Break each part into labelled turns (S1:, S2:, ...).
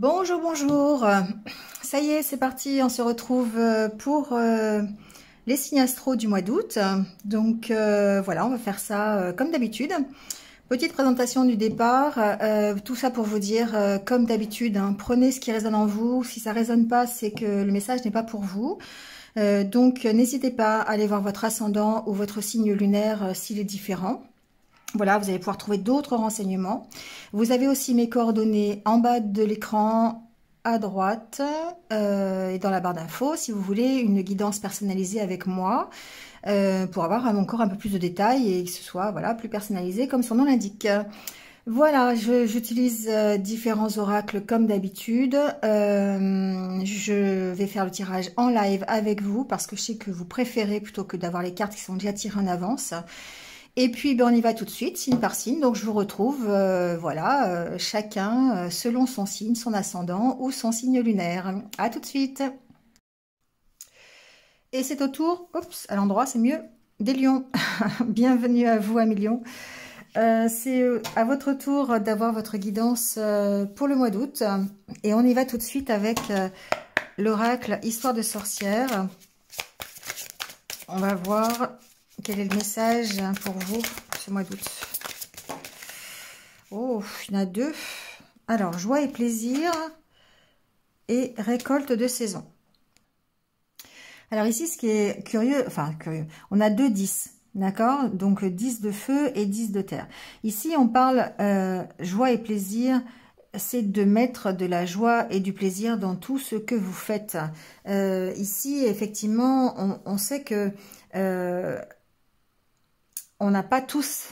S1: Bonjour, bonjour. Ça y est, c'est parti. On se retrouve pour les signes astro du mois d'août. Donc voilà, on va faire ça comme d'habitude. Petite présentation du départ. Tout ça pour vous dire, comme d'habitude, hein, prenez ce qui résonne en vous. Si ça résonne pas, c'est que le message n'est pas pour vous. Donc n'hésitez pas à aller voir votre ascendant ou votre signe lunaire s'il est différent. Voilà, vous allez pouvoir trouver d'autres renseignements. Vous avez aussi mes coordonnées en bas de l'écran à droite et dans la barre d'infos si vous voulez une guidance personnalisée avec moi pour avoir encore un peu plus de détails et que ce soit voilà, plus personnalisé comme son nom l'indique. Voilà, j'utilise différents oracles comme d'habitude. Je vais faire le tirage en live avec vous parce que je sais que vous préférez plutôt que d'avoir les cartes qui sont déjà tirées en avance. Et puis, ben, on y va tout de suite, signe par signe. Donc, je vous retrouve, voilà, chacun selon son signe, son ascendant ou son signe lunaire. À tout de suite. Et c'est au tour, oups, à l'endroit, c'est mieux, des lions. Bienvenue à vous, amis lions. C'est à votre tour d'avoir votre guidance pour le mois d'août. Et on y va tout de suite avec l'oracle Histoire de sorcière. On va voir quel est le message pour vous ce mois d'août. Oh, il y en a deux. Alors, joie et plaisir et récolte de saison. Alors ici, ce qui est curieux, on a deux 10, d'accord? Donc 10 de feu et 10 de terre. Ici, on parle joie et plaisir, c'est de mettre de la joie et du plaisir dans tout ce que vous faites. Ici, effectivement, on sait que on n'a pas tous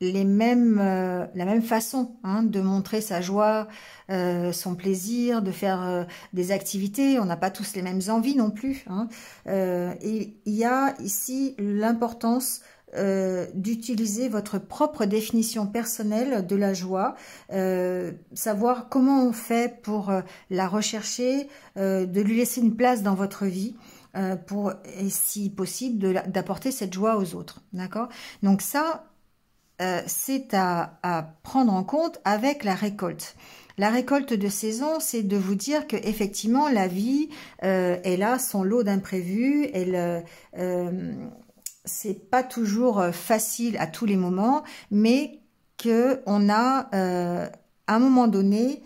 S1: la même façon hein, de montrer sa joie, son plaisir, de faire des activités. On n'a pas tous les mêmes envies non plus. Hein. Et il y a ici l'importance d'utiliser votre propre définition personnelle de la joie, savoir comment on fait pour la rechercher, de lui laisser une place dans votre vie. Pour, et si possible, d'apporter cette joie aux autres. D'accord? Donc ça, c'est à prendre en compte avec la récolte. La récolte de saison, c'est de vous dire que effectivement la vie, elle a son lot d'imprévus. C'est pas toujours facile à tous les moments, mais que on a à un moment donné,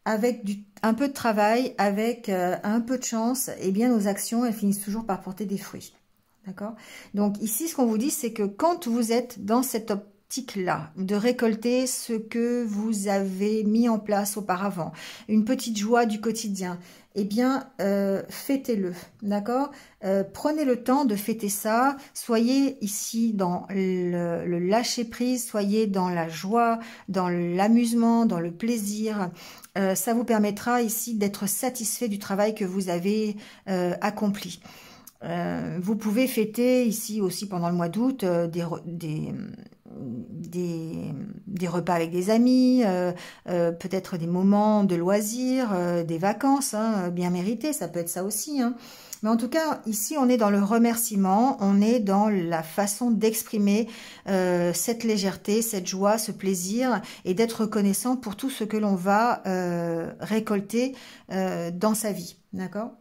S1: avec un peu de travail, avec un peu de chance, eh bien nos actions, elles finissent toujours par porter des fruits. D'accord? Donc ici, ce qu'on vous dit, c'est que quand vous êtes dans cette optique-là, de récolter ce que vous avez mis en place auparavant, une petite joie du quotidien, eh bien, fêtez-le, d'accord? Prenez le temps de fêter ça, soyez ici dans le lâcher-prise, soyez dans la joie, dans l'amusement, dans le plaisir. Ça vous permettra ici d'être satisfait du travail que vous avez accompli. Vous pouvez fêter ici aussi pendant le mois d'août des repas avec des amis, peut-être des moments de loisirs, des vacances hein, bien méritées, ça peut être ça aussi. Hein. Mais en tout cas, ici, on est dans le remerciement, on est dans la façon d'exprimer cette légèreté, cette joie, ce plaisir et d'être reconnaissant pour tout ce que l'on va récolter dans sa vie. D'accord ?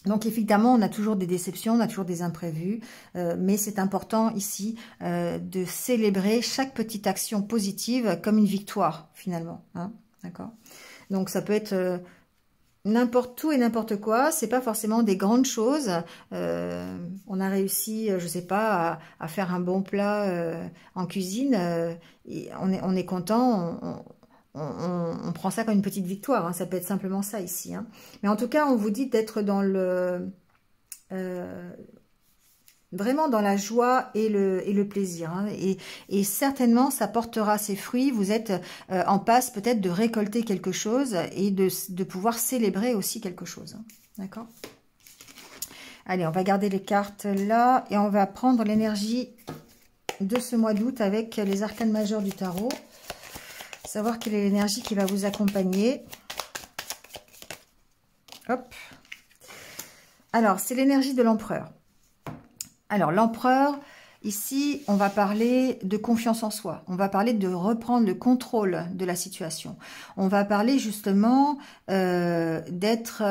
S1: Donc évidemment, on a toujours des déceptions, on a toujours des imprévus, mais c'est important ici de célébrer chaque petite action positive comme une victoire finalement. Hein, d'accord ? Donc ça peut être n'importe où et n'importe quoi, c'est pas forcément des grandes choses. On a réussi, je sais pas, à faire un bon plat en cuisine, et on est content. On prend ça comme une petite victoire, hein. Ça peut être simplement ça ici. Hein. Mais en tout cas, on vous dit d'être dans le vraiment dans la joie et le plaisir. Hein. Et certainement, ça portera ses fruits. Vous êtes en passe peut-être de récolter quelque chose et de pouvoir célébrer aussi quelque chose. Hein. D'accord ? Allez, on va garder les cartes là et on va prendre l'énergie de ce mois d'août avec les arcanes majeures du tarot. Savoir quelle est l'énergie qui va vous accompagner. Hop. Alors, c'est l'énergie de l'empereur. Alors, l'empereur, Ici, on va parler de confiance en soi. On va parler de reprendre le contrôle de la situation. On va parler justement d'être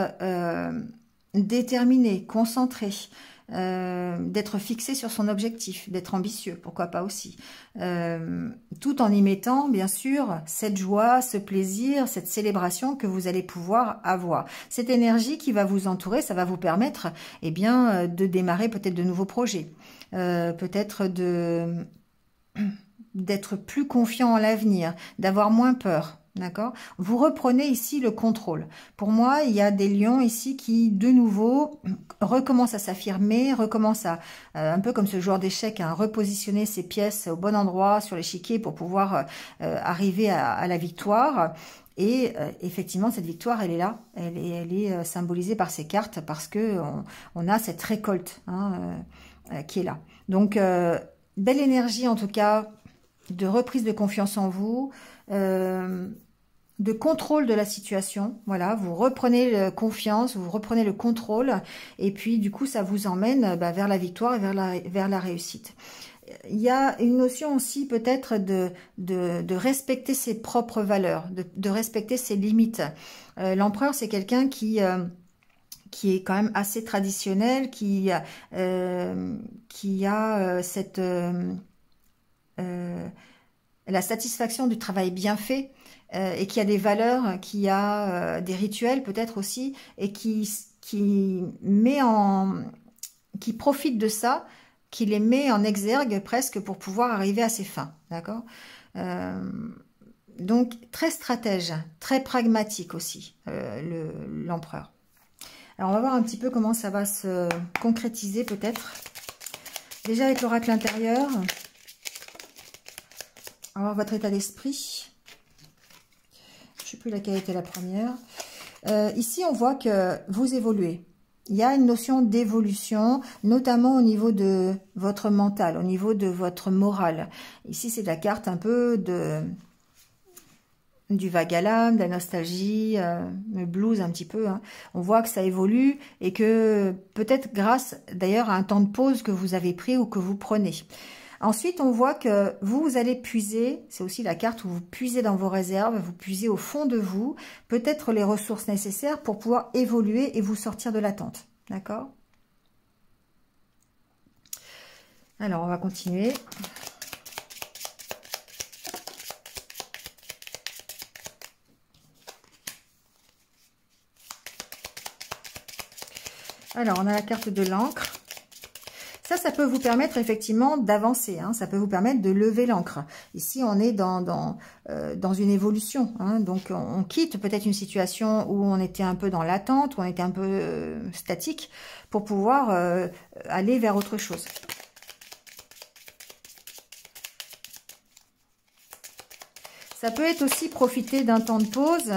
S1: déterminé, concentré, d'être fixé sur son objectif, d'être ambitieux, pourquoi pas aussi. Tout en y mettant, bien sûr, cette joie, ce plaisir, cette célébration que vous allez pouvoir avoir. Cette énergie qui va vous entourer, ça va vous permettre, eh bien, de démarrer peut-être de nouveaux projets, peut-être d'être plus confiant en l'avenir, d'avoir moins peur. D'accord? Vous reprenez ici le contrôle. Pour moi, il y a des lions ici qui, de nouveau, recommencent à s'affirmer, recommencent à, un peu comme ce joueur d'échecs, à repositionner ses pièces au bon endroit sur l'échiquier pour pouvoir arriver à la victoire. Et effectivement, cette victoire, elle est là. Elle est symbolisée par ces cartes parce que on a cette récolte qui est là. Donc, belle énergie en tout cas, de reprise de confiance en vous, de contrôle de la situation. Voilà, vous reprenez confiance, vous reprenez le contrôle, et puis du coup, ça vous emmène vers la victoire et vers la réussite. Il y a une notion aussi peut-être de respecter ses propres valeurs, de respecter ses limites. L'empereur, c'est quelqu'un qui est quand même assez traditionnel, qui a cette la satisfaction du travail bien fait, et qui a des valeurs, qui a des rituels peut-être aussi, et qui profite de ça, qui les met en exergue presque pour pouvoir arriver à ses fins, d'accord? Donc très stratège, très pragmatique aussi, l'empereur. Alors on va voir un petit peu comment ça va se concrétiser peut-être. Déjà avec l'oracle intérieur, on va voir votre état d'esprit. Je ne sais plus laquelle était la première. Ici, on voit que vous évoluez. Il y a une notion d'évolution, notamment au niveau de votre mental, au niveau de votre morale. Ici, c'est la carte un peu du vague à l'âme, de la nostalgie, le blues un petit peu. On voit que ça évolue et que peut-être grâce d'ailleurs à un temps de pause que vous avez pris ou que vous prenez. Ensuite, on voit que vous allez puiser, c'est aussi la carte où vous puisez dans vos réserves, vous puisez au fond de vous, peut-être les ressources nécessaires pour pouvoir évoluer et vous sortir de l'attente. D'accord? Alors, on va continuer. Alors, on a la carte de l'encre. Ça peut vous permettre effectivement d'avancer, ça peut vous permettre de lever l'ancre. Ici, on est dans une évolution, donc on quitte peut-être une situation où on était un peu dans l'attente, où on était un peu statique, pour pouvoir aller vers autre chose. Ça peut être aussi profiter d'un temps de pause,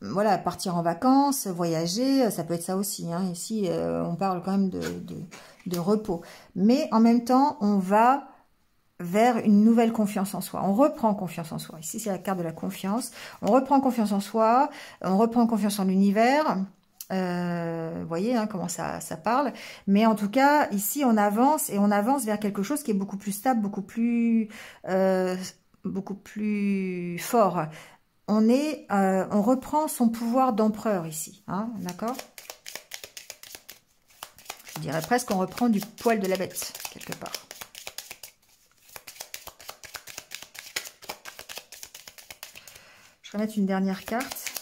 S1: voilà, partir en vacances, voyager, ça peut être ça aussi. Ici, on parle quand même de repos. Mais en même temps, on va vers une nouvelle confiance en soi. On reprend confiance en soi. Ici, c'est la carte de la confiance. On reprend confiance en soi, on reprend confiance en l'univers. Vous voyez comment ça parle. Mais en tout cas, ici, on avance et on avance vers quelque chose qui est beaucoup plus stable, beaucoup plus fort. On reprend son pouvoir d'empereur ici, d'accord? Je dirais presque qu'on reprend du poil de la bête, quelque part. Je vais mettre une dernière carte.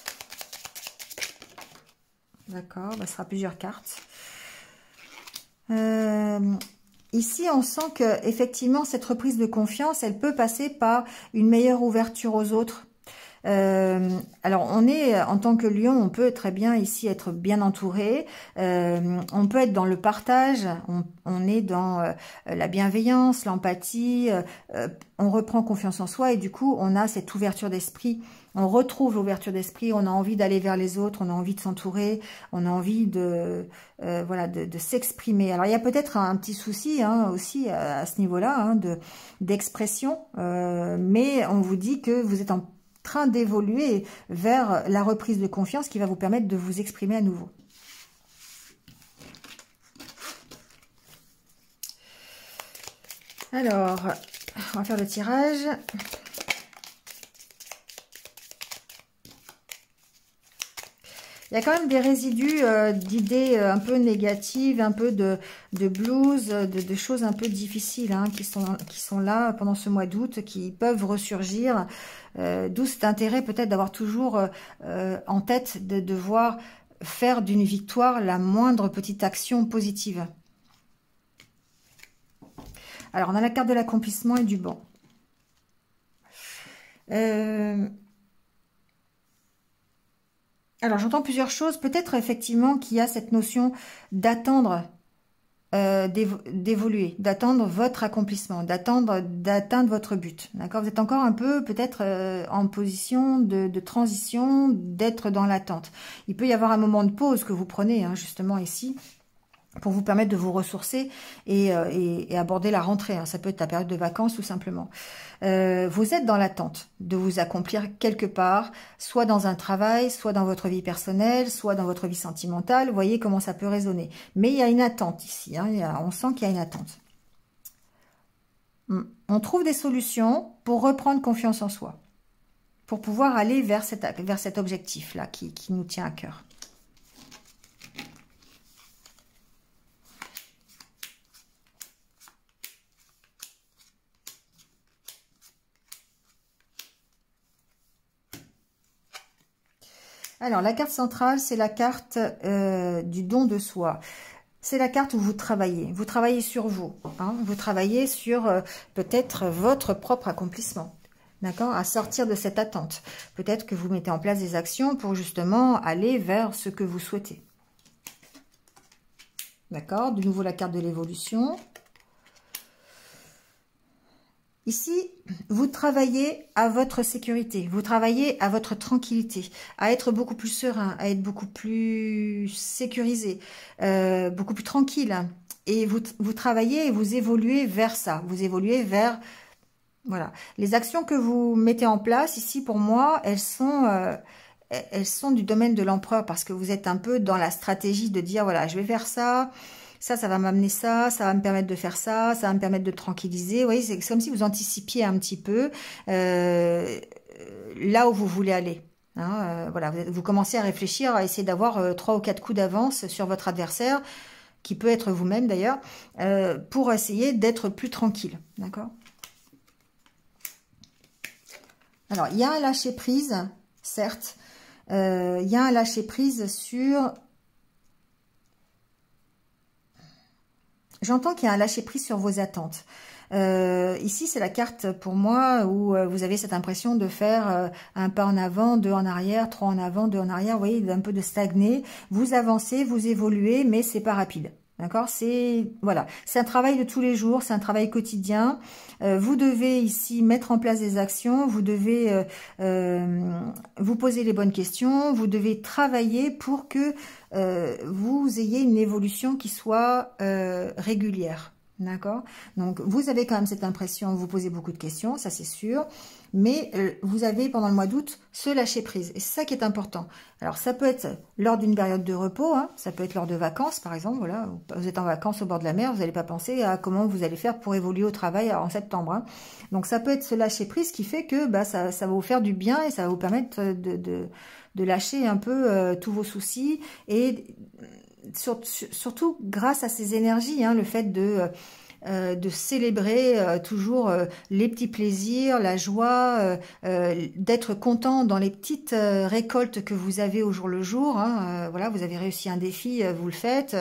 S1: D'accord, ce sera plusieurs cartes. Ici, on sent que effectivement cette reprise de confiance, elle peut passer par une meilleure ouverture aux autres. Alors, on est, en tant que lion, on peut très bien ici être bien entouré. On peut être dans le partage, on est dans la bienveillance, l'empathie. On reprend confiance en soi et du coup, on a cette ouverture d'esprit. On retrouve l'ouverture d'esprit, on a envie d'aller vers les autres, on a envie de s'entourer, on a envie de s'exprimer. Alors, il y a peut-être un petit souci aussi à ce niveau-là d'expression, mais on vous dit que vous êtes en train d'évoluer vers la reprise de confiance qui va vous permettre de vous exprimer à nouveau. Alors, on va faire le tirage. Il y a quand même des résidus d'idées un peu négatives, un peu de blues, de choses un peu difficiles hein, qui sont là pendant ce mois d'août, qui peuvent ressurgir. D'où cet intérêt peut-être d'avoir toujours en tête de devoir faire d'une victoire la moindre petite action positive. Alors, on a la carte de l'accomplissement et du banc. Alors, j'entends plusieurs choses. Peut-être effectivement qu'il y a cette notion d'attendre, d'évoluer, d'attendre votre accomplissement, d'atteindre votre but. D'accord? Vous êtes encore un peu peut-être en position de transition, d'être dans l'attente. Il peut y avoir un moment de pause que vous prenez hein, justement ici, pour vous permettre de vous ressourcer et aborder la rentrée. Hein. Ça peut être la période de vacances tout simplement. Vous êtes dans l'attente de vous accomplir quelque part, soit dans un travail, soit dans votre vie personnelle, soit dans votre vie sentimentale. Vous voyez comment ça peut résonner. Mais il y a une attente ici. Hein. On sent qu'il y a une attente. On trouve des solutions pour reprendre confiance en soi, pour pouvoir aller vers cet objectif-là qui nous tient à cœur. Alors, la carte centrale, c'est la carte du don de soi. C'est la carte où vous travaillez sur vous. Hein, vous travaillez sur peut-être votre propre accomplissement. D'accord? À sortir de cette attente. Peut-être que vous mettez en place des actions pour justement aller vers ce que vous souhaitez. D'accord? De nouveau, la carte de l'évolution. Ici, vous travaillez à votre sécurité, vous travaillez à votre tranquillité, à être beaucoup plus serein, à être beaucoup plus sécurisé, beaucoup plus tranquille. Et vous travaillez et vous évoluez vers ça, vous évoluez vers... Voilà. Les actions que vous mettez en place ici, pour moi, elles sont du domaine de l'empereur parce que vous êtes un peu dans la stratégie de dire, voilà, je vais faire ça... Ça va m'amener ça va me permettre de faire ça va me permettre de tranquilliser. Vous voyez, c'est comme si vous anticipiez un petit peu là où vous voulez aller. Hein, voilà, vous commencez à réfléchir, à essayer d'avoir 3 ou 4 coups d'avance sur votre adversaire, qui peut être vous-même d'ailleurs, pour essayer d'être plus tranquille. D'accord? Alors, il y a un lâcher-prise, certes. Il y a un lâcher-prise sur... J'entends qu'il y a un lâcher-prise sur vos attentes. Ici, c'est la carte pour moi où vous avez cette impression de faire un pas en avant, 2 en arrière, 3 en avant, 2 en arrière. Vous voyez, un peu de stagner. Vous avancez, vous évoluez, mais c'est pas rapide. D'accord? Voilà, c'est un travail de tous les jours, c'est un travail quotidien. Vous devez ici mettre en place des actions, vous devez vous poser les bonnes questions, vous devez travailler pour que vous ayez une évolution qui soit régulière. D'accord? Donc, vous avez quand même cette impression, vous posez beaucoup de questions, ça c'est sûr, mais vous avez pendant le mois d'août ce lâcher-prise, et c'est ça qui est important. Alors, ça peut être lors d'une période de repos, hein, ça peut être lors de vacances, par exemple, voilà, vous êtes en vacances au bord de la mer, vous n'allez pas penser à comment vous allez faire pour évoluer au travail en septembre. Hein. Donc, ça peut être ce lâcher-prise qui fait que bah, ça va vous faire du bien et ça va vous permettre de lâcher un peu tous vos soucis et... Surtout grâce à ces énergies, hein, le fait de célébrer toujours les petits plaisirs, la joie, d'être content dans les petites récoltes que vous avez au jour le jour. Hein, voilà, vous avez réussi un défi, vous le faites.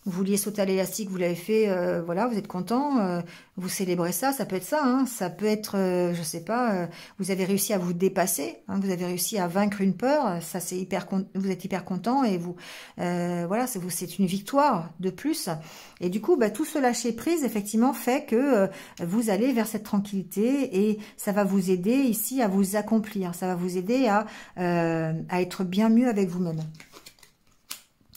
S1: Vous vouliez sauter à l'élastique, vous l'avez fait, voilà, vous êtes content, vous célébrez ça, ça peut être ça, hein, ça peut être, je sais pas, vous avez réussi à vous dépasser, hein, vous avez réussi à vaincre une peur, ça c'est vous êtes hyper content et vous, voilà, c'est une victoire de plus. Et du coup, bah, tout ce lâcher prise, effectivement, fait que vous allez vers cette tranquillité et ça va vous aider ici à vous accomplir, ça va vous aider à être bien mieux avec vous-même.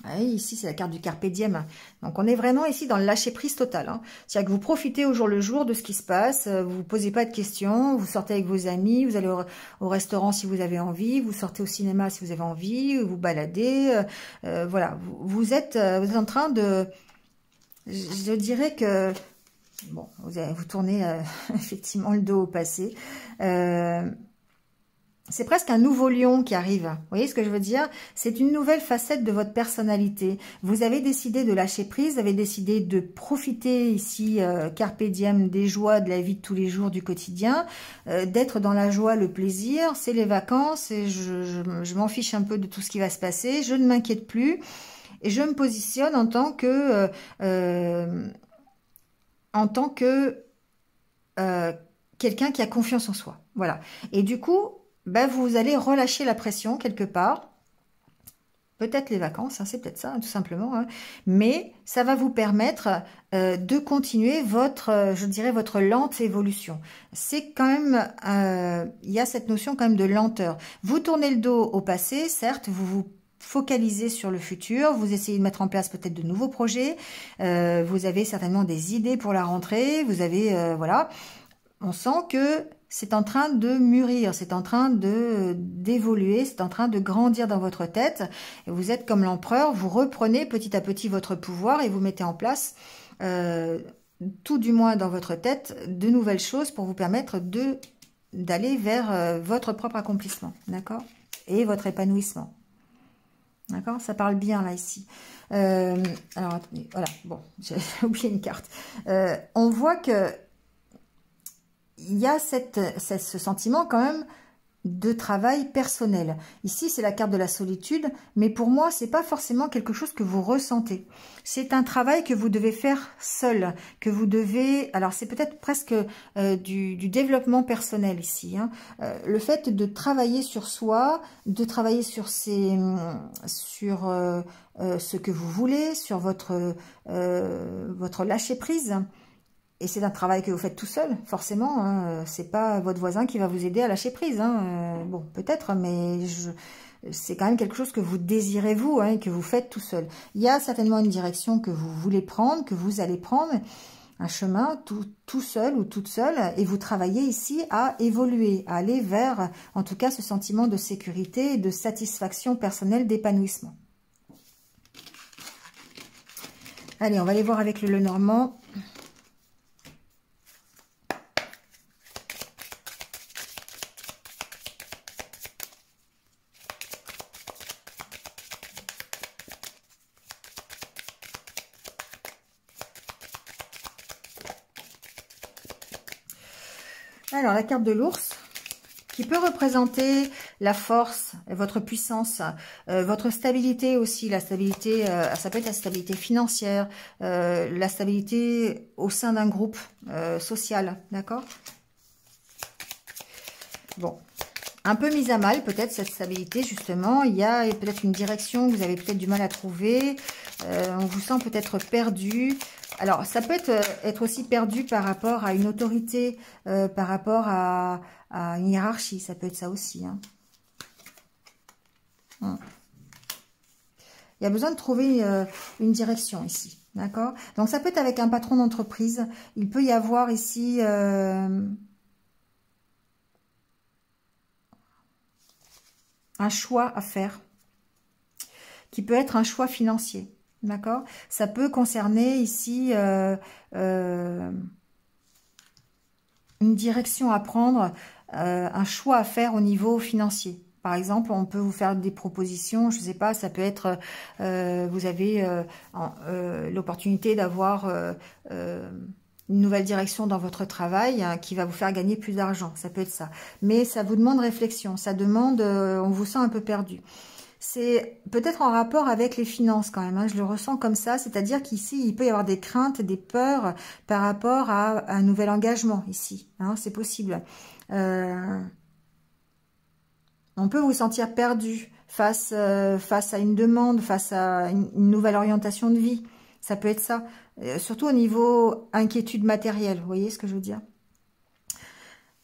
S1: Ah, ici, c'est la carte du Carpe Diem. Donc, on est vraiment ici dans le lâcher-prise total. Hein. C'est-à-dire que vous profitez au jour le jour de ce qui se passe. Vous ne posez pas de questions. Vous sortez avec vos amis. Vous allez au restaurant si vous avez envie. Vous sortez au cinéma si vous avez envie. Vous baladez. Voilà. Vous êtes en train de... Je dirais que Bon, vous tournez effectivement le dos au passé. C'est presque un nouveau lion qui arrive. Vous voyez ce que je veux dire? C'est une nouvelle facette de votre personnalité. Vous avez décidé de lâcher prise, vous avez décidé de profiter ici, carpe diem, des joies de la vie de tous les jours, du quotidien, d'être dans la joie, le plaisir. C'est les vacances et je m'en fiche un peu de tout ce qui va se passer. Je ne m'inquiète plus et je me positionne en tant que quelqu'un qui a confiance en soi. Voilà. Et du coup, ben, vous allez relâcher la pression quelque part. Peut-être les vacances, hein, c'est peut-être ça, hein, tout simplement. Hein. Mais ça va vous permettre de continuer votre, je dirais, votre lente évolution. C'est quand même, il y a cette notion quand même de lenteur. Vous tournez le dos au passé, certes, vous vous focalisez sur le futur, vous essayez de mettre en place peut-être de nouveaux projets, vous avez certainement des idées pour la rentrée, vous avez, voilà, on sent que c'est en train de mûrir, c'est en train d'évoluer, c'est en train de grandir dans votre tête. Et vous êtes comme l'empereur, vous reprenez petit à petit votre pouvoir et vous mettez en place, tout du moins dans votre tête, de nouvelles choses pour vous permettre d'aller vers votre propre accomplissement, d'accord? Et votre épanouissement. D'accord? Ça parle bien là ici. Alors attendez, voilà, bon, j'ai oublié une carte. On voit que il y a ce sentiment quand même de travail personnel. Ici, c'est la carte de la solitude, mais pour moi, c'est pas forcément quelque chose que vous ressentez. C'est un travail que vous devez faire seul, que vous devez... Alors, c'est peut-être presque du développement personnel ici. Hein. Le fait de travailler sur soi, de travailler sur ce que vous voulez, sur votre lâcher-prise. Et c'est un travail que vous faites tout seul, forcément. Hein. C'est pas votre voisin qui va vous aider à lâcher prise. Hein. Bon, peut-être, mais c'est quand même quelque chose que vous désirez vous, hein, et que vous faites tout seul. Il y a certainement une direction que vous voulez prendre, que vous allez prendre, un chemin tout seul ou toute seule, et vous travaillez ici à évoluer, à aller vers, en tout cas, ce sentiment de sécurité et de satisfaction personnelle, d'épanouissement. Allez, on va aller voir avec le Lenormand. Alors, la carte de l'ours, qui peut représenter la force, votre puissance, votre stabilité aussi. La stabilité, ça peut être la stabilité financière, la stabilité au sein d'un groupe social, d'accord? Bon, un peu mise à mal peut-être cette stabilité, justement. Il y a peut-être une direction que vous avez peut-être du mal à trouver. On vous sent peut-être perdu. Alors, ça peut être aussi perdu par rapport à une autorité, par rapport à une hiérarchie. Ça peut être ça aussi. Hein. Il y a besoin de trouver une direction ici. D'accord? Donc, ça peut être avec un patron d'entreprise. Il peut y avoir ici... un choix à faire, qui peut être un choix financier. D'accord? Ça peut concerner ici une direction à prendre, un choix à faire au niveau financier. Par exemple, on peut vous faire des propositions, je ne sais pas, ça peut être, vous avez l'opportunité d'avoir une nouvelle direction dans votre travail, hein, qui va vous faire gagner plus d'argent, ça peut être ça. Mais ça vous demande réflexion, ça demande, on vous sent un peu perdu. C'est peut-être en rapport avec les finances quand même, hein, je le ressens comme ça, c'est-à-dire qu'ici, il peut y avoir des craintes, des peurs par rapport à un nouvel engagement ici, hein, c'est possible. On peut vous sentir perdu face à une demande, face à une nouvelle orientation de vie, ça peut être ça, surtout au niveau inquiétude matérielle, vous voyez ce que je veux dire?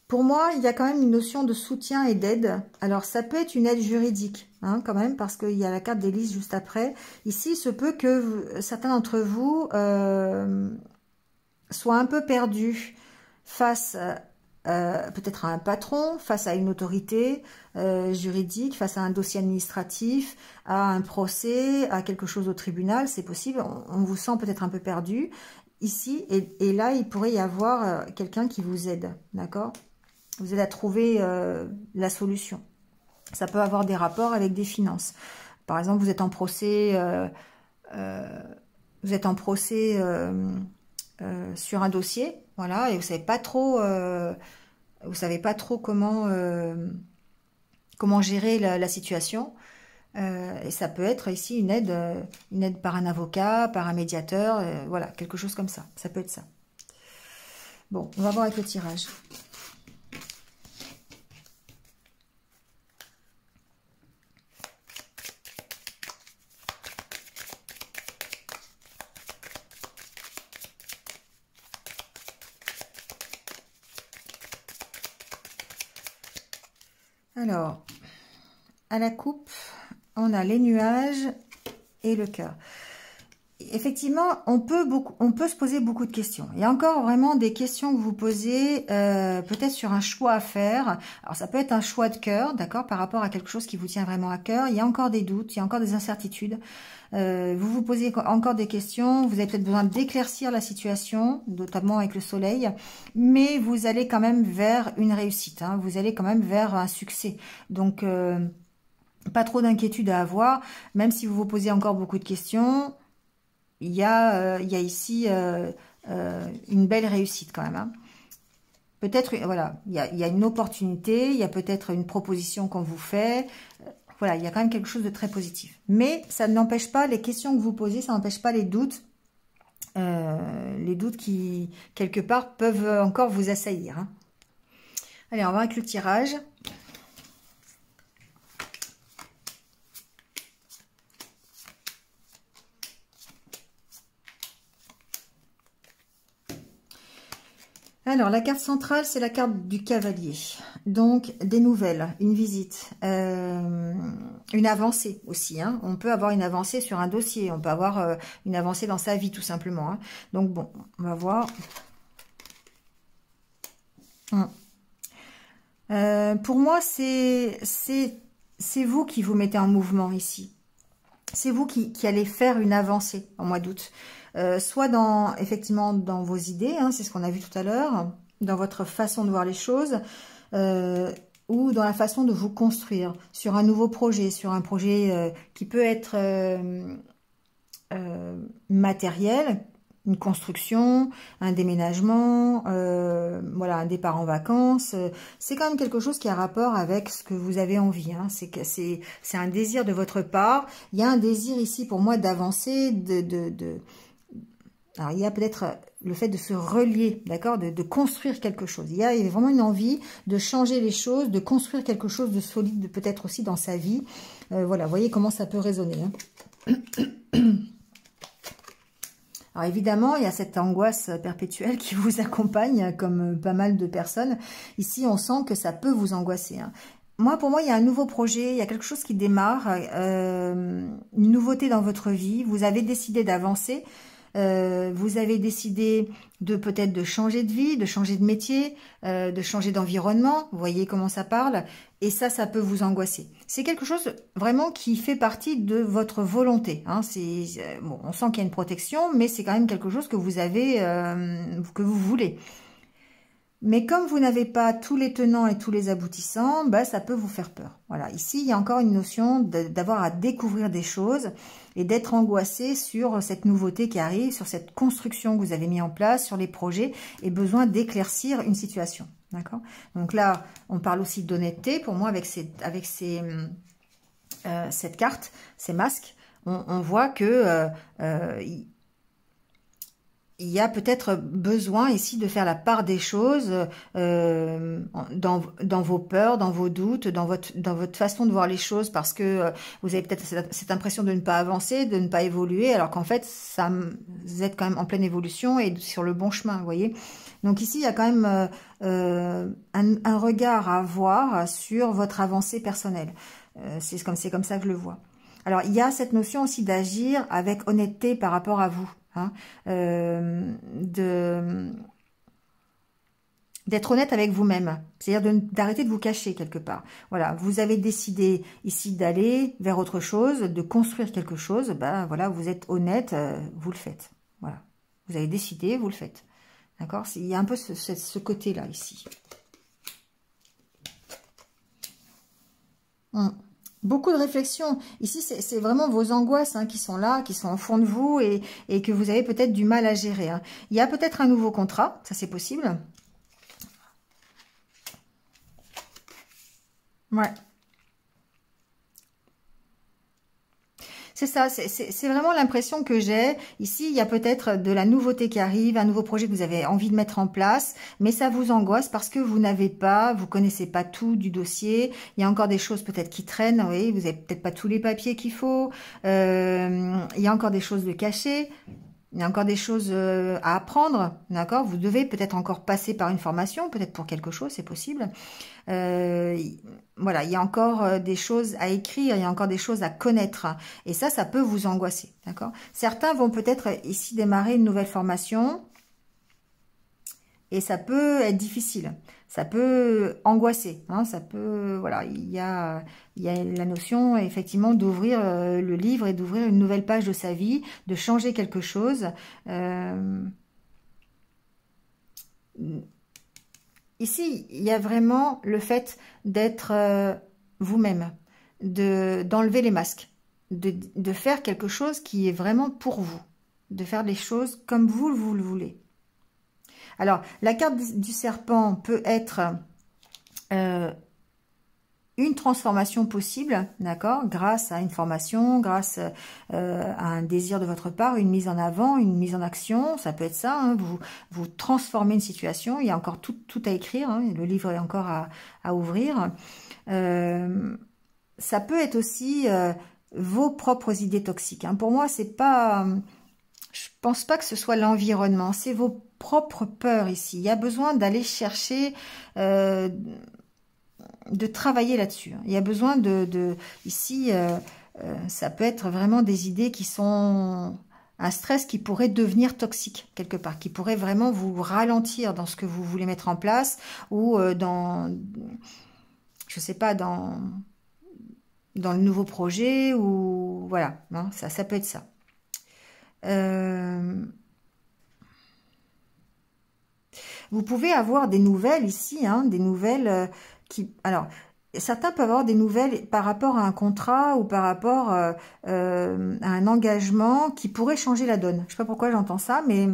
S1: Pour moi, il y a quand même une notion de soutien et d'aide. Alors, ça peut être une aide juridique, hein, quand même, parce qu'il y a la carte d'Élise juste après. Ici, il se peut que certains d'entre vous soient un peu perdus face peut-être à un patron, face à une autorité juridique, face à un dossier administratif, à un procès, à quelque chose au tribunal, c'est possible. On vous sent peut-être un peu perdu. ici, et là, il pourrait y avoir quelqu'un qui vous aide, d'accord? Vous aide à trouver la solution. Ça peut avoir des rapports avec des finances. Par exemple, vous êtes en procès, sur un dossier, voilà, et vous savez pas trop, comment gérer la situation. Et ça peut être ici une aide par un avocat, par un médiateur, voilà, quelque chose comme ça. Ça peut être ça. Bon, on va voir avec le tirage. Alors, à la coupe, on a les nuages et le cœur. Effectivement, on peut se poser beaucoup de questions. Il y a encore vraiment des questions que vous posez, peut-être sur un choix à faire. Alors, ça peut être un choix de cœur, d'accord, par rapport à quelque chose qui vous tient vraiment à cœur. Il y a encore des doutes, il y a encore des incertitudes. Vous vous posez encore des questions. Vous avez peut-être besoin d'éclaircir la situation, notamment avec le soleil. Mais vous allez quand même vers une réussite, hein. Vous allez quand même vers un succès. Donc, pas trop d'inquiétude à avoir, même si vous vous posez encore beaucoup de questions. Il y a ici une belle réussite quand même, hein. Peut-être, voilà, il y a une opportunité, il y a peut-être une proposition qu'on vous fait. Voilà, il y a quand même quelque chose de très positif. Mais ça n'empêche pas, les questions que vous posez, ça n'empêche pas les doutes qui, quelque part, peuvent encore vous assaillir, hein. Allez, on va voir avec le tirage. Alors, la carte centrale, c'est la carte du cavalier. Donc, des nouvelles, une visite, une avancée aussi, hein. On peut avoir une avancée sur un dossier, on peut avoir une avancée dans sa vie, tout simplement, hein. Donc, bon, on va voir. Pour moi, c'est vous qui vous mettez en mouvement ici. C'est vous qui allez faire une avancée en mois d'août. Soit effectivement dans vos idées, hein, c'est ce qu'on a vu tout à l'heure, dans votre façon de voir les choses, ou dans la façon de vous construire sur un nouveau projet, sur un projet qui peut être matériel, une construction, un déménagement, voilà, un départ en vacances. C'est quand même quelque chose qui a rapport avec ce que vous avez envie, hein. C'est un désir de votre part. Il y a un désir ici pour moi d'avancer, alors, il y a peut-être le fait de se relier, d'accord, de construire quelque chose. Il y a vraiment une envie de changer les choses, de construire quelque chose de solide, peut-être aussi dans sa vie. Voilà, vous voyez comment ça peut résonner, hein. Alors évidemment, il y a cette angoisse perpétuelle qui vous accompagne, comme pas mal de personnes. Ici, on sent que ça peut vous angoisser, hein. Pour moi, il y a un nouveau projet, il y a quelque chose qui démarre, une nouveauté dans votre vie. Vous avez décidé d'avancer. Vous avez décidé peut-être de changer de vie, de changer de métier, de changer d'environnement. Vous voyez comment ça parle. Et ça peut vous angoisser. C'est quelque chose vraiment qui fait partie de votre volonté, hein. Bon, on sent qu'il y a une protection, mais c'est quand même quelque chose que vous avez, que vous voulez. Mais comme vous n'avez pas tous les tenants et tous les aboutissants, bah, ça peut vous faire peur. Voilà, ici, il y a encore une notion d'avoir à découvrir des choses et d'être angoissé sur cette nouveauté qui arrive, sur cette construction que vous avez mis en place, sur les projets et besoin d'éclaircir une situation. D'accord? Donc là, on parle aussi d'honnêteté. Pour moi, avec cette carte, ces masques, on voit que il y a peut-être besoin ici de faire la part des choses dans vos peurs, dans vos doutes, dans votre façon de voir les choses, parce que vous avez peut-être cette impression de ne pas avancer, de ne pas évoluer, alors qu'en fait, vous êtes quand même en pleine évolution et sur le bon chemin, vous voyez. Donc ici, il y a quand même un regard à avoir sur votre avancée personnelle. C'est comme ça que je le vois. Alors, il y a cette notion aussi d'agir avec honnêteté par rapport à vous, hein, d'être honnête avec vous-même, c'est-à-dire d'arrêter de vous cacher quelque part. Voilà, vous avez décidé ici d'aller vers autre chose, de construire quelque chose, ben voilà, vous êtes honnête, vous le faites. Voilà. Vous avez décidé, vous le faites. D'accord? Il y a un peu ce côté-là, ici. Beaucoup de réflexions. Ici, c'est vraiment vos angoisses qui sont là, qui sont au fond de vous et que vous avez peut-être du mal à gérer. Il y a peut-être un nouveau contrat, ça c'est possible. Ouais. C'est ça, c'est vraiment l'impression que j'ai. Ici, il y a peut-être de la nouveauté qui arrive, un nouveau projet que vous avez envie de mettre en place, mais ça vous angoisse parce que vous connaissez pas tout du dossier. Il y a encore des choses peut-être qui traînent, oui, vous avez peut-être pas tous les papiers qu'il faut. Il y a encore des choses de cachées. Il y a encore des choses à apprendre, d'accord? Vous devez peut-être encore passer par une formation, peut-être pour quelque chose, c'est possible. Euh, voilà, il y a encore des choses à écrire, il y a encore des choses à connaître. Et ça peut vous angoisser, d'accord? Certains vont peut-être ici démarrer une nouvelle formation et ça peut être difficile. Ça peut angoisser, ça peut, voilà, il y a la notion effectivement d'ouvrir le livre et d'ouvrir une nouvelle page de sa vie, de changer quelque chose. Ici, il y a vraiment le fait d'être vous-même, d'enlever les masques, de faire quelque chose qui est vraiment pour vous, de faire les choses comme vous le voulez. Alors, la carte du serpent peut être une transformation possible, d'accord, grâce à une formation, grâce à un désir de votre part, une mise en avant, une mise en action, ça peut être ça, vous transformez une situation, il y a encore tout à écrire, le livre est encore à ouvrir. Ça peut être aussi vos propres idées toxiques. Pour moi, c'est pas... Je pense pas que ce soit l'environnement, c'est vos propres peurs ici. Il y a besoin d'aller chercher, de travailler là-dessus. Il y a besoin ici, ça peut être vraiment des idées qui sont un stress qui pourrait devenir toxique quelque part, qui pourrait vraiment vous ralentir dans ce que vous voulez mettre en place ou je sais pas, dans le nouveau projet ou voilà, ça peut être ça. Vous pouvez avoir des nouvelles ici, des nouvelles qui... Alors, certains peuvent avoir des nouvelles par rapport à un contrat ou par rapport à un engagement qui pourrait changer la donne. Je ne sais pas pourquoi j'entends ça, mais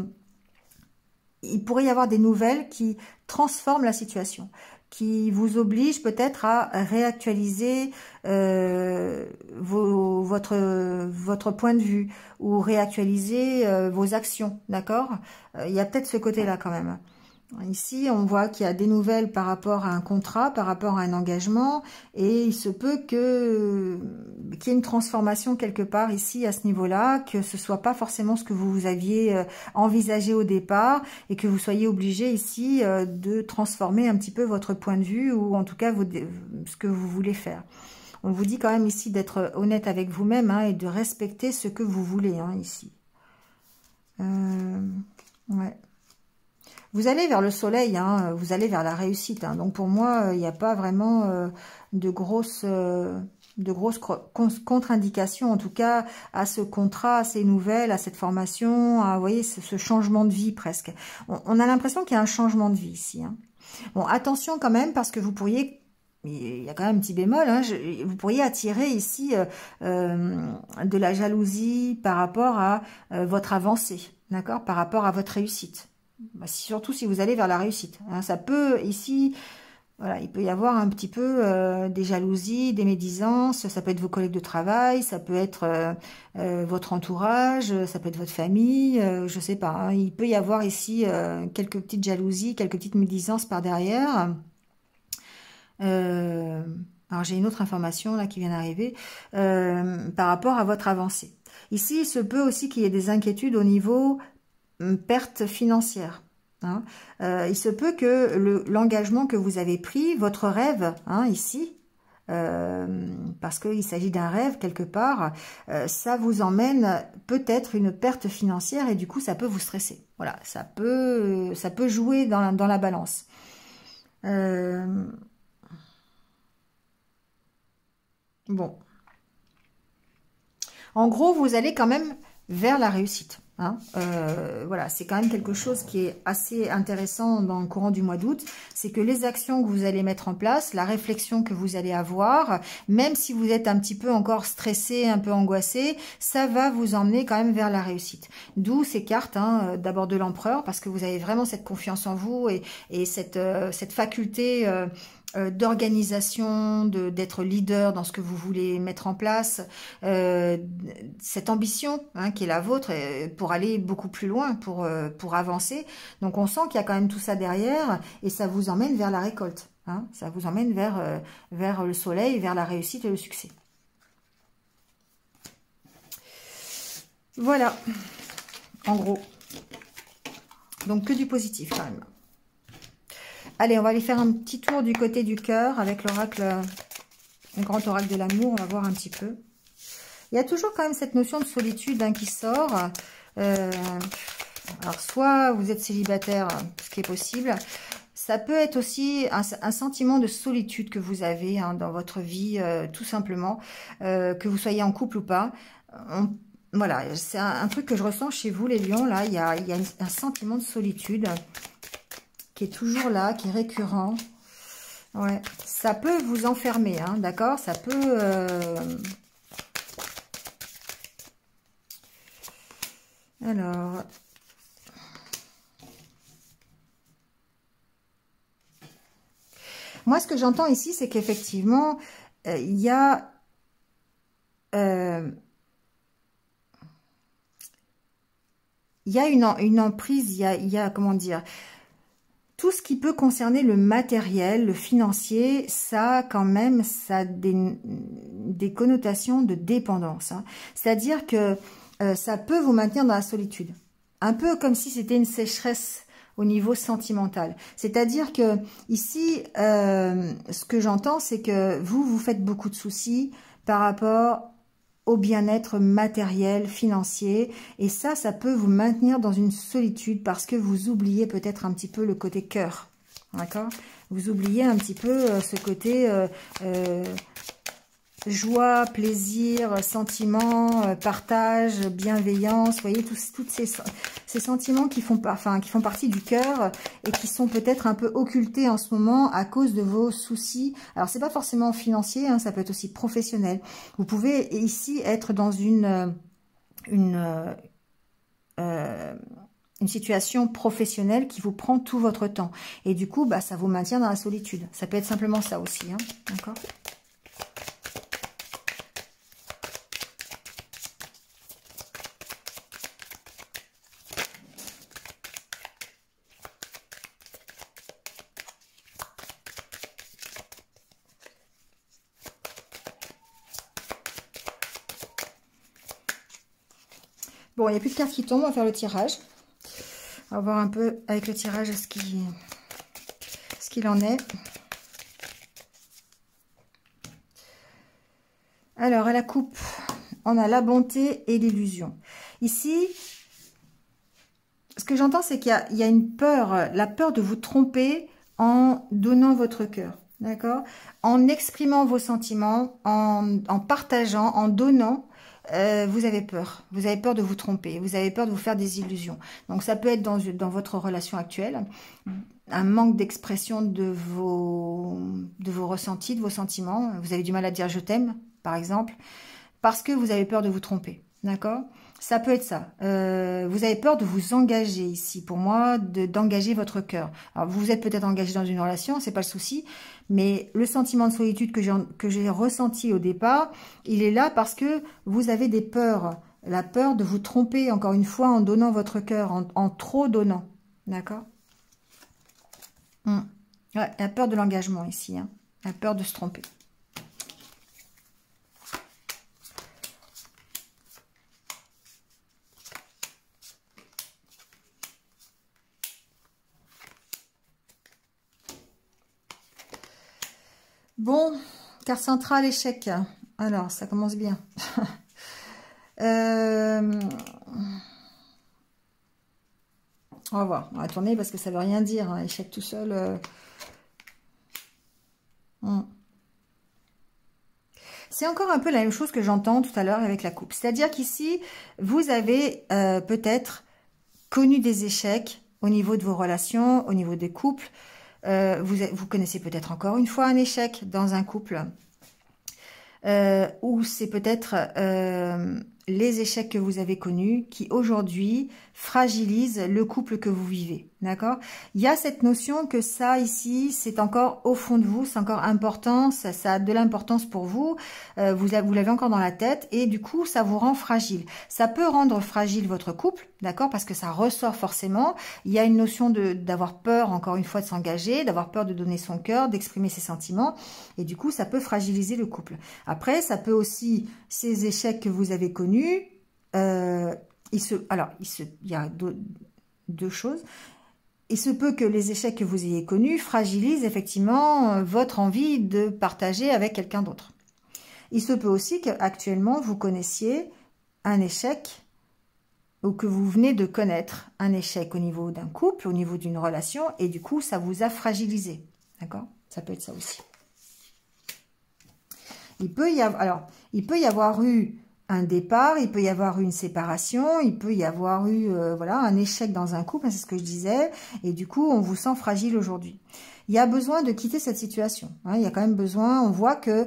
S1: il pourrait y avoir des nouvelles qui transforment la situation, qui vous obligent peut-être à réactualiser votre point de vue ou réactualiser vos actions, d'accord? Il y a peut-être ce côté-là quand même. Ici, on voit qu'il y a des nouvelles par rapport à un contrat, par rapport à un engagement, et il se peut qu'il y ait une transformation quelque part ici à ce niveau-là, que ce soit pas forcément ce que vous aviez envisagé au départ, et que vous soyez obligé ici de transformer un petit peu votre point de vue, ou en tout cas ce que vous voulez faire. On vous dit quand même ici d'être honnête avec vous-même et de respecter ce que vous voulez ici. Ouais. Vous allez vers le soleil, vous allez vers la réussite. Donc pour moi, il n'y a pas vraiment de grosses contre-indications, en tout cas, à ce contrat, à ces nouvelles, à cette formation, à, vous voyez, ce changement de vie presque. On a l'impression qu'il y a un changement de vie ici. Bon, attention quand même, parce que vous pourriez... Il y a quand même un petit bémol, vous pourriez attirer ici de la jalousie par rapport à votre avancée, d'accord, par rapport à votre réussite. Surtout si vous allez vers la réussite. Ça peut, ici, voilà, il peut y avoir un petit peu des jalousies, des médisances, ça peut être vos collègues de travail, ça peut être votre entourage, ça peut être votre famille, je sais pas. Il peut y avoir ici quelques petites jalousies, quelques petites médisances par derrière. Alors j'ai une autre information là qui vient d'arriver par rapport à votre avancée. Ici, il se peut aussi qu'il y ait des inquiétudes au niveau perte financière. Il se peut que l'engagement que vous avez pris, votre rêve, ici, parce qu'il s'agit d'un rêve quelque part, ça vous emmène peut-être une perte financière et du coup ça peut vous stresser. Voilà, ça peut jouer dans la balance. Bon. En gros, vous allez quand même vers la réussite. Hein, voilà, c'est quand même quelque chose qui est assez intéressant dans le courant du mois d'août, c'est que les actions que vous allez mettre en place, la réflexion que vous allez avoir, même si vous êtes un petit peu encore stressé, un peu angoissé, ça va vous emmener quand même vers la réussite. D'où ces cartes, hein, d'abord de l'empereur, parce que vous avez vraiment cette confiance en vous et cette faculté d'organisation, d'être leader dans ce que vous voulez mettre en place, cette ambition hein, qui est la vôtre pour aller beaucoup plus loin, pour avancer. Donc on sent qu'il y a quand même tout ça derrière et ça vous emmène vers la récolte. Hein, ça vous emmène vers le soleil, vers la réussite et le succès. Voilà, en gros. Donc que du positif quand même. Allez, on va aller faire un petit tour du côté du cœur avec l'oracle, le grand oracle de l'amour. On va voir un petit peu. Il y a toujours quand même cette notion de solitude hein, qui sort. Alors, soit vous êtes célibataire, ce qui est possible. Ça peut être aussi un sentiment de solitude que vous avez hein, dans votre vie, tout simplement. Que vous soyez en couple ou pas. Voilà, c'est un truc que je ressens chez vous, les lions. Là, il y a un sentiment de solitude qui est toujours là, qui est récurrent. Ouais, ça peut vous enfermer, hein, d'accord? Ça peut... Alors... Moi, ce que j'entends ici, c'est qu'effectivement, il y a... il y a une emprise, il y a comment dire... Tout ce qui peut concerner le matériel, le financier, ça quand même, ça a des connotations de dépendance. Hein. C'est-à-dire que ça peut vous maintenir dans la solitude. Un peu comme si c'était une sécheresse au niveau sentimental. C'est-à-dire que ici, ce que j'entends, c'est que vous faites beaucoup de soucis par rapport au bien-être matériel, financier. Et ça peut vous maintenir dans une solitude parce que vous oubliez peut-être un petit peu le côté cœur. D'accord? Vous oubliez un petit peu ce côté joie, plaisir, sentiment, partage, bienveillance. Vous voyez, tous ces sentiments qui font partie du cœur et qui sont peut-être un peu occultés en ce moment à cause de vos soucis. Alors, c'est pas forcément financier, hein, ça peut être aussi professionnel. Vous pouvez ici être dans une situation professionnelle qui vous prend tout votre temps. Et du coup, bah, ça vous maintient dans la solitude. Ça peut être simplement ça aussi. Hein, d'accord ? Bon, il n'y a plus de cartes qui tombent, on va faire le tirage. On va voir un peu avec le tirage ce qu'il en est. Alors, à la coupe, on a la bonté et l'illusion. Ici, ce que j'entends, c'est qu'il y a une peur, la peur de vous tromper en donnant votre cœur. D'accord? En exprimant vos sentiments, en partageant, en donnant. Vous avez peur. Vous avez peur de vous tromper. Vous avez peur de vous faire des illusions. Donc, ça peut être dans votre relation actuelle. Un manque d'expression de vos ressentis, de vos sentiments. Vous avez du mal à dire « je t'aime », par exemple, parce que vous avez peur de vous tromper. D'accord? Ça peut être ça. Vous avez peur de vous engager ici. Pour moi, d'engager votre cœur. Alors, vous êtes peut-être engagé dans une relation, c'est pas le souci. Mais le sentiment de solitude que j'ai ressenti au départ, il est là parce que vous avez des peurs. La peur de vous tromper, encore une fois, en donnant votre cœur, en trop donnant. D'accord? Ouais, la peur de l'engagement ici. Hein. La peur de se tromper. Bon, carte centrale, échec. Alors, ça commence bien. On va voir. On va tourner parce que ça veut rien dire. Hein. Échec tout seul. C'est encore un peu la même chose que j'entends tout à l'heure avec la coupe. C'est-à-dire qu'ici, vous avez peut-être connu des échecs au niveau de vos relations, au niveau des couples. Vous connaissez peut-être encore une fois un échec dans un couple. Ou c'est peut-être les échecs que vous avez connus qui aujourd'hui fragilisent le couple que vous vivez, d'accord? Il y a cette notion que ça ici, c'est encore au fond de vous, c'est encore important, ça a de l'importance pour vous, vous l'avez encore dans la tête et du coup ça vous rend fragile. Ça peut rendre fragile votre couple, d'accord? Parce que ça ressort forcément. Il y a une notion d'avoir peur, encore une fois, de s'engager, d'avoir peur de donner son cœur, d'exprimer ses sentiments et du coup ça peut fragiliser le couple. Après, ça peut aussi, ces échecs que vous avez connus, il y a deux choses. Il se peut que les échecs que vous ayez connus fragilisent effectivement votre envie de partager avec quelqu'un d'autre. Il se peut aussi qu'actuellement, vous connaissiez un échec ou que vous venez de connaître un échec au niveau d'un couple, au niveau d'une relation, et du coup, ça vous a fragilisé. D'accord? Ça peut être ça aussi. Il peut y avoir eu un départ, il peut y avoir eu une séparation, il peut y avoir eu voilà, un échec dans un couple, c'est ce que je disais, et du coup, on vous sent fragile aujourd'hui. Il y a besoin de quitter cette situation. Hein, il y a quand même besoin, on voit que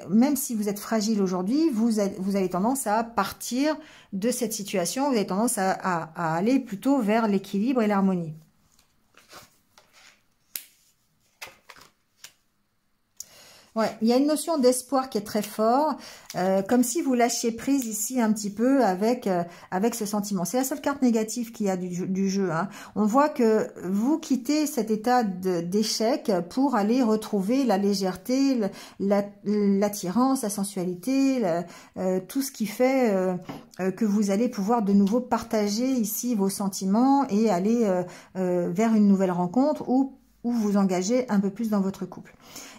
S1: même si vous êtes fragile aujourd'hui, vous avez tendance à partir de cette situation, vous avez tendance à aller plutôt vers l'équilibre et l'harmonie. Ouais, il y a une notion d'espoir qui est très fort, comme si vous lâchiez prise ici un petit peu avec ce sentiment. C'est la seule carte négative qu'il y a du jeu. Hein. On voit que vous quittez cet état d'échec pour aller retrouver la légèreté, l'attirance, la sensualité, tout ce qui fait que vous allez pouvoir de nouveau partager ici vos sentiments et aller vers une nouvelle rencontre ou vous engagez un peu plus dans votre couple.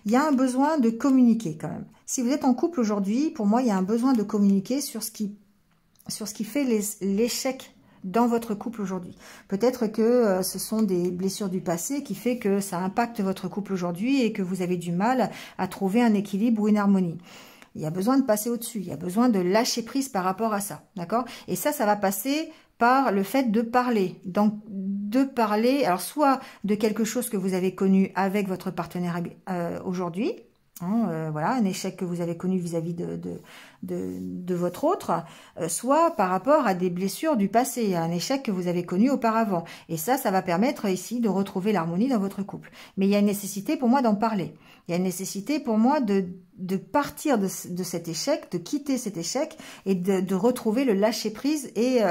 S1: Il y a un besoin de communiquer quand même. Si vous êtes en couple aujourd'hui, pour moi, il y a un besoin de communiquer sur ce qui fait l'échec dans votre couple aujourd'hui. Peut-être que ce sont des blessures du passé qui fait que ça impacte votre couple aujourd'hui et que vous avez du mal à trouver un équilibre ou une harmonie. Il y a besoin de passer au-dessus, il y a besoin de lâcher prise par rapport à ça, d'accord? Et ça va passer par le fait de parler. Donc, de parler, alors soit de quelque chose que vous avez connu avec votre partenaire aujourd'hui, hein, voilà, un échec que vous avez connu vis-à-vis de votre autre, soit par rapport à des blessures du passé, un échec que vous avez connu auparavant. Et ça va permettre ici de retrouver l'harmonie dans votre couple. Mais il y a une nécessité pour moi d'en parler. Il y a une nécessité pour moi de partir de cet échec, de quitter cet échec et de retrouver le lâcher-prise et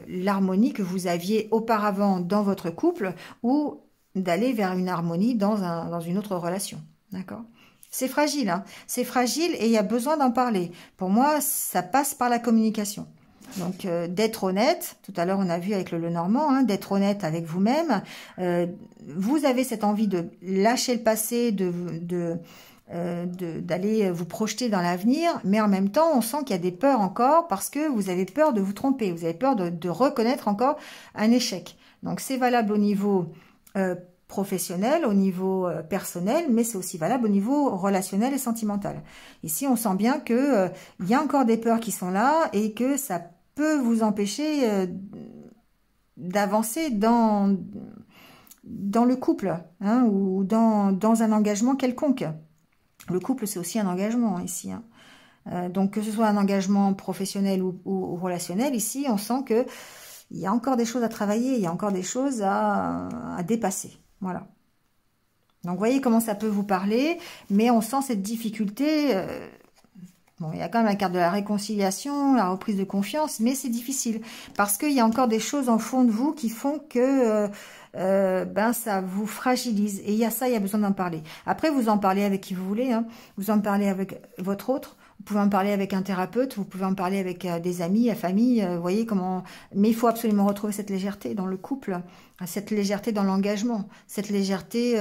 S1: l'harmonie que vous aviez auparavant dans votre couple ou d'aller vers une harmonie dans une autre relation. D'accord ? C'est fragile, hein. C'est fragile et il y a besoin d'en parler. Pour moi, ça passe par la communication. Donc, d'être honnête, tout à l'heure on a vu avec le Lenormand, hein, d'être honnête avec vous-même. Vous avez cette envie de lâcher le passé, d'aller vous projeter dans l'avenir, mais en même temps, on sent qu'il y a des peurs encore parce que vous avez peur de vous tromper, vous avez peur de reconnaître encore un échec. Donc, c'est valable au niveau professionnel, au niveau personnel, mais c'est aussi valable au niveau relationnel et sentimental. Ici, on sent bien que il y a encore des peurs qui sont là et que ça peut vous empêcher d'avancer dans le couple, hein, ou dans un engagement quelconque. Le couple, c'est aussi un engagement ici. Hein. Donc, que ce soit un engagement professionnel ou relationnel, ici, on sent que il y a encore des choses à travailler, il y a encore des choses à dépasser. Voilà. Donc, vous voyez comment ça peut vous parler, mais on sent cette difficulté. Bon, il y a quand même la carte de la réconciliation, la reprise de confiance, mais c'est difficile parce qu'il y a encore des choses en fond de vous qui font que ça vous fragilise. Et il y a ça, il y a besoin d'en parler. Après, vous en parlez avec qui vous voulez, hein. Vous en parlez avec votre autre. Vous pouvez en parler avec un thérapeute, vous pouvez en parler avec des amis, la famille, vous voyez comment... Mais il faut absolument retrouver cette légèreté dans le couple, cette légèreté dans l'engagement, cette légèreté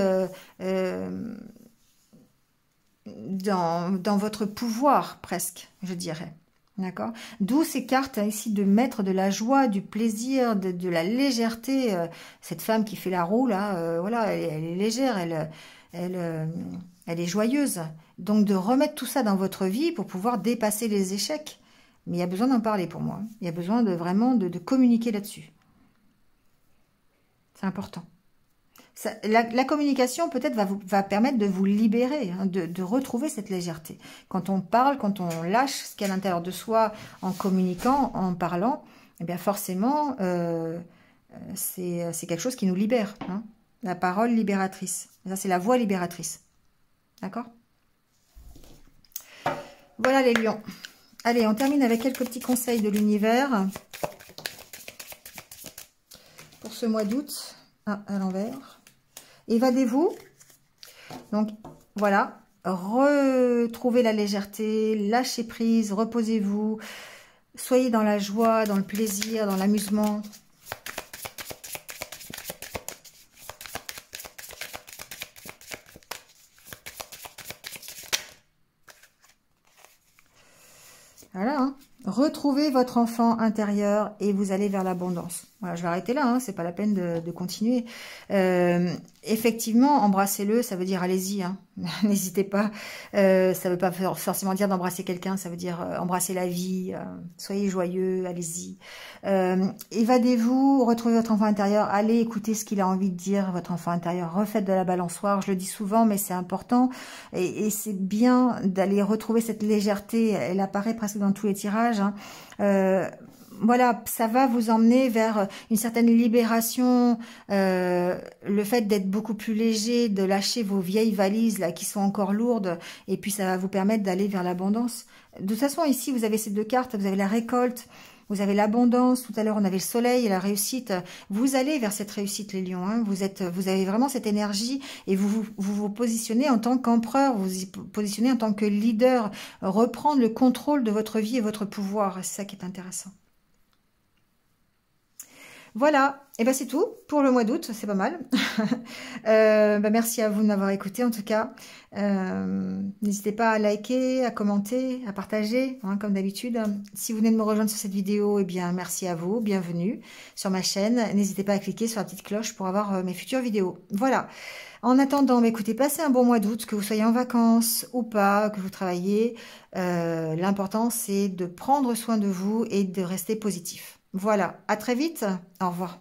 S1: dans votre pouvoir, presque, je dirais. D'accord? D'où ces cartes ici de mettre de la joie, du plaisir, de la légèreté. Cette femme qui fait la roue, là, voilà, elle est légère, elle est joyeuse. Donc, de remettre tout ça dans votre vie pour pouvoir dépasser les échecs. Mais il y a besoin d'en parler pour moi. Il y a besoin de vraiment de communiquer là-dessus. C'est important. La communication, peut-être, va permettre de vous libérer, hein, de retrouver cette légèreté. Quand on parle, quand on lâche ce qu'il y a à l'intérieur de soi en communiquant, en parlant, eh bien forcément, c'est quelque chose qui nous libère. Hein. La parole libératrice. Ça, c'est la voix libératrice. D'accord? Voilà les lions. Allez, on termine avec quelques petits conseils de l'univers pour ce mois d'août. Ah, à l'envers. Évadez-vous. Donc, voilà. Retrouvez la légèreté, lâchez prise, reposez-vous. Soyez dans la joie, dans le plaisir, dans l'amusement. Voilà, hein. Retrouvez votre enfant intérieur et vous allez vers l'abondance. Voilà, je vais arrêter là, hein, c'est pas la peine de continuer. Effectivement, embrassez-le, ça veut dire allez-y, hein. N'hésitez pas. Ça veut pas forcément dire d'embrasser quelqu'un, ça veut dire embrasser la vie. Soyez joyeux, allez-y. Évadez-vous, retrouvez votre enfant intérieur, allez écouter ce qu'il a envie de dire, votre enfant intérieur. Refaites de la balançoire, je le dis souvent, mais c'est important. Et c'est bien d'aller retrouver cette légèreté, elle apparaît presque dans tous les tirages, hein. Voilà, ça va vous emmener vers une certaine libération, le fait d'être beaucoup plus léger, de lâcher vos vieilles valises là qui sont encore lourdes, et puis ça va vous permettre d'aller vers l'abondance. De toute façon, ici, vous avez ces deux cartes, vous avez la récolte, vous avez l'abondance, tout à l'heure on avait le soleil et la réussite. Vous allez vers cette réussite les lions, hein. Vous avez vraiment cette énergie et vous positionnez en tant qu'empereur, vous vous positionnez en tant que leader, reprendre le contrôle de votre vie et votre pouvoir, c'est ça qui est intéressant. Voilà, et ben c'est tout pour le mois d'août, c'est pas mal. Merci à vous de m'avoir écouté en tout cas. N'hésitez pas à liker, à commenter, à partager, hein, comme d'habitude. Si vous venez de me rejoindre sur cette vidéo, eh bien merci à vous, bienvenue sur ma chaîne. N'hésitez pas à cliquer sur la petite cloche pour avoir mes futures vidéos. Voilà. En attendant, écoutez, passez un bon mois d'août, que vous soyez en vacances ou pas, que vous travaillez. L'important, c'est de prendre soin de vous et de rester positif. Voilà, à très vite, au revoir.